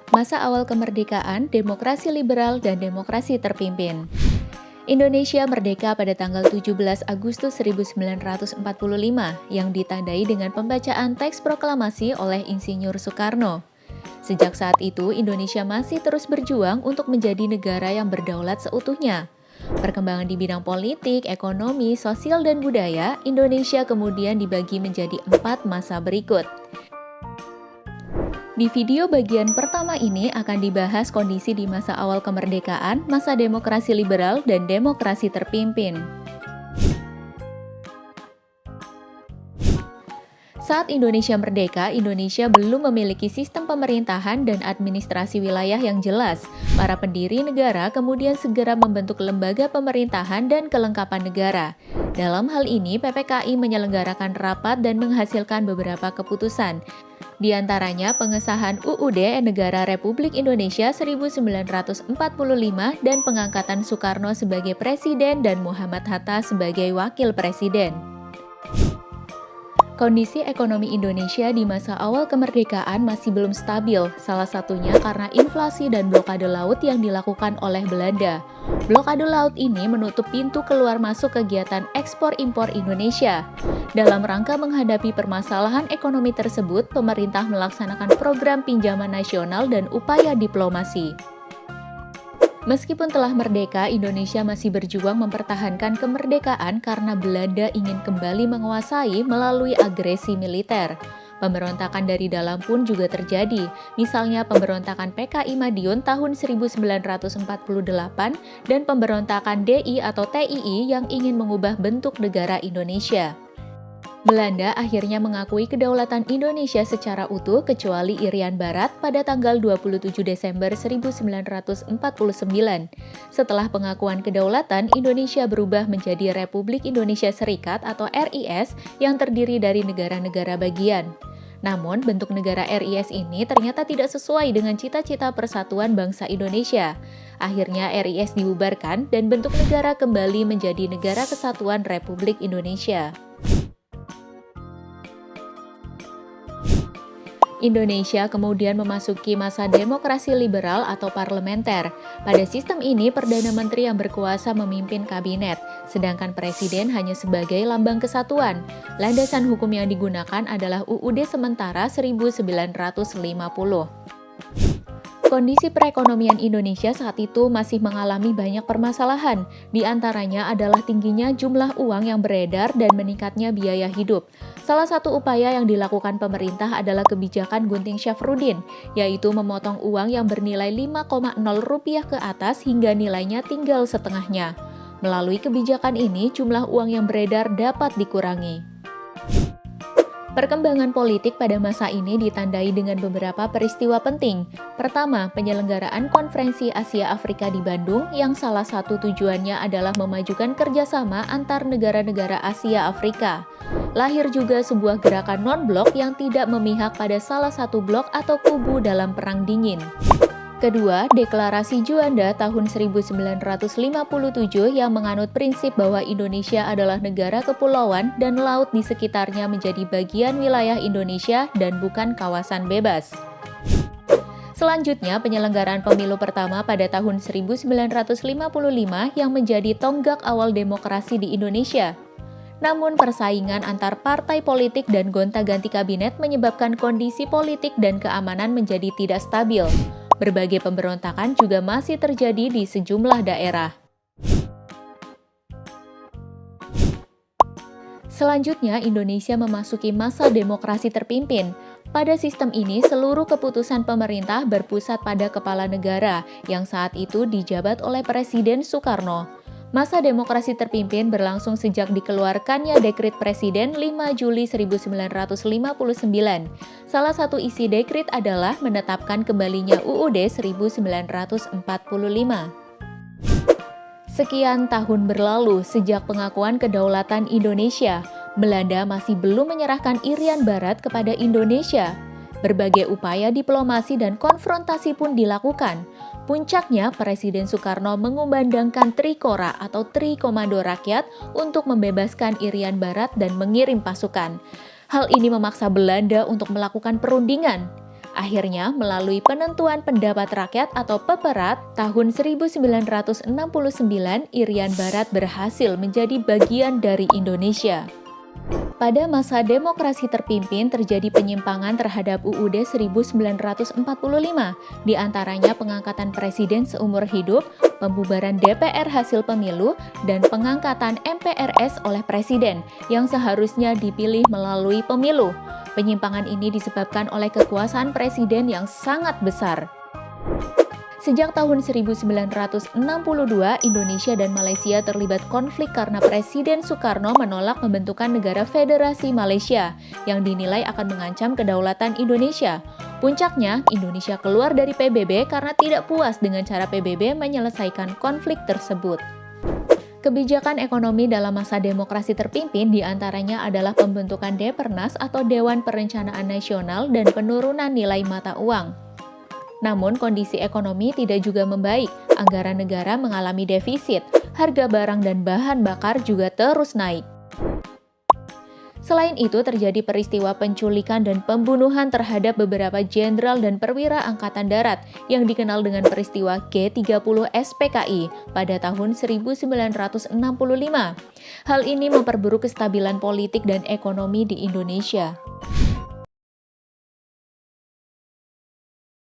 Masa awal kemerdekaan, demokrasi liberal, dan demokrasi terpimpin. Indonesia merdeka pada tanggal 17 Agustus 1945 yang ditandai dengan pembacaan teks proklamasi oleh Insinyur Soekarno. Sejak saat itu, Indonesia masih terus berjuang untuk menjadi negara yang berdaulat seutuhnya. Perkembangan di bidang politik, ekonomi, sosial, dan budaya, Indonesia kemudian dibagi menjadi 4 masa berikut. Di video bagian pertama ini akan dibahas kondisi di masa awal kemerdekaan, masa demokrasi liberal, dan demokrasi terpimpin. Saat Indonesia merdeka, Indonesia belum memiliki sistem pemerintahan dan administrasi wilayah yang jelas. Para pendiri negara kemudian segera membentuk lembaga pemerintahan dan kelengkapan negara. Dalam hal ini, PPKI menyelenggarakan rapat dan menghasilkan beberapa keputusan. Di antaranya pengesahan UUD Negara Republik Indonesia 1945 dan pengangkatan Soekarno sebagai presiden dan Muhammad Hatta sebagai wakil presiden. Kondisi ekonomi Indonesia di masa awal kemerdekaan masih belum stabil, salah satunya karena inflasi dan blokade laut yang dilakukan oleh Belanda. Blokade laut ini menutup pintu keluar masuk kegiatan ekspor-impor Indonesia. Dalam rangka menghadapi permasalahan ekonomi tersebut, pemerintah melaksanakan program pinjaman nasional dan upaya diplomasi. Meskipun telah merdeka, Indonesia masih berjuang mempertahankan kemerdekaan karena Belanda ingin kembali menguasai melalui agresi militer. Pemberontakan dari dalam pun juga terjadi, misalnya pemberontakan PKI Madiun tahun 1948 dan pemberontakan DI atau TII yang ingin mengubah bentuk negara Indonesia. Belanda akhirnya mengakui kedaulatan Indonesia secara utuh kecuali Irian Barat pada tanggal 27 Desember 1949. Setelah pengakuan kedaulatan, Indonesia berubah menjadi Republik Indonesia Serikat atau RIS yang terdiri dari negara-negara bagian. Namun, bentuk negara RIS ini ternyata tidak sesuai dengan cita-cita persatuan bangsa Indonesia. Akhirnya RIS dibubarkan dan bentuk negara kembali menjadi Negara Kesatuan Republik Indonesia. Indonesia kemudian memasuki masa demokrasi liberal atau parlementer. Pada sistem ini, Perdana Menteri yang berkuasa memimpin kabinet, sedangkan Presiden hanya sebagai lambang kesatuan. Landasan hukum yang digunakan adalah UUD sementara 1950. Kondisi perekonomian Indonesia saat itu masih mengalami banyak permasalahan. Di antaranya adalah tingginya jumlah uang yang beredar dan meningkatnya biaya hidup. Salah satu upaya yang dilakukan pemerintah adalah kebijakan Gunting Syafruddin, yaitu memotong uang yang bernilai Rp5,0 ke atas hingga nilainya tinggal setengahnya. Melalui kebijakan ini, jumlah uang yang beredar dapat dikurangi. Perkembangan politik pada masa ini ditandai dengan beberapa peristiwa penting. Pertama, penyelenggaraan Konferensi Asia Afrika di Bandung yang salah satu tujuannya adalah memajukan kerjasama antar negara-negara Asia Afrika. Lahir juga sebuah gerakan non-blok yang tidak memihak pada salah satu blok atau kubu dalam Perang Dingin. Kedua, Deklarasi Juanda tahun 1957 yang menganut prinsip bahwa Indonesia adalah negara kepulauan dan laut di sekitarnya menjadi bagian wilayah Indonesia dan bukan kawasan bebas. Selanjutnya, penyelenggaraan pemilu pertama pada tahun 1955 yang menjadi tonggak awal demokrasi di Indonesia. Namun persaingan antar partai politik dan gonta-ganti kabinet menyebabkan kondisi politik dan keamanan menjadi tidak stabil. Berbagai pemberontakan juga masih terjadi di sejumlah daerah. Selanjutnya, Indonesia memasuki masa demokrasi terpimpin. Pada sistem ini, seluruh keputusan pemerintah berpusat pada kepala negara yang saat itu dijabat oleh Presiden Soekarno. Masa demokrasi terpimpin berlangsung sejak dikeluarkannya Dekrit Presiden 5 Juli 1959. Salah satu isi dekrit adalah menetapkan kembalinya UUD 1945. Sekian tahun berlalu sejak pengakuan kedaulatan Indonesia, Belanda masih belum menyerahkan Irian Barat kepada Indonesia. Berbagai upaya diplomasi dan konfrontasi pun dilakukan. Puncaknya, Presiden Soekarno mengumandangkan Trikora atau Tri Komando Rakyat untuk membebaskan Irian Barat dan mengirim pasukan. Hal ini memaksa Belanda untuk melakukan perundingan. Akhirnya, melalui penentuan pendapat rakyat atau Peperat, tahun 1969, Irian Barat berhasil menjadi bagian dari Indonesia. Pada masa demokrasi terpimpin terjadi penyimpangan terhadap UUD 1945, di antaranya pengangkatan presiden seumur hidup, pembubaran DPR hasil pemilu, dan pengangkatan MPRS oleh presiden yang seharusnya dipilih melalui pemilu. Penyimpangan ini disebabkan oleh kekuasaan presiden yang sangat besar. Sejak tahun 1962, Indonesia dan Malaysia terlibat konflik karena Presiden Soekarno menolak pembentukan negara Federasi Malaysia yang dinilai akan mengancam kedaulatan Indonesia. Puncaknya, Indonesia keluar dari PBB karena tidak puas dengan cara PBB menyelesaikan konflik tersebut. Kebijakan ekonomi dalam masa demokrasi terpimpin diantaranya adalah pembentukan Depernas atau Dewan Perencanaan Nasional dan penurunan nilai mata uang. Namun, kondisi ekonomi tidak juga membaik, anggaran negara mengalami defisit, harga barang dan bahan bakar juga terus naik. Selain itu, terjadi peristiwa penculikan dan pembunuhan terhadap beberapa jenderal dan perwira Angkatan Darat yang dikenal dengan peristiwa G30 SPKI pada tahun 1965. Hal ini memperburuk kestabilan politik dan ekonomi di Indonesia.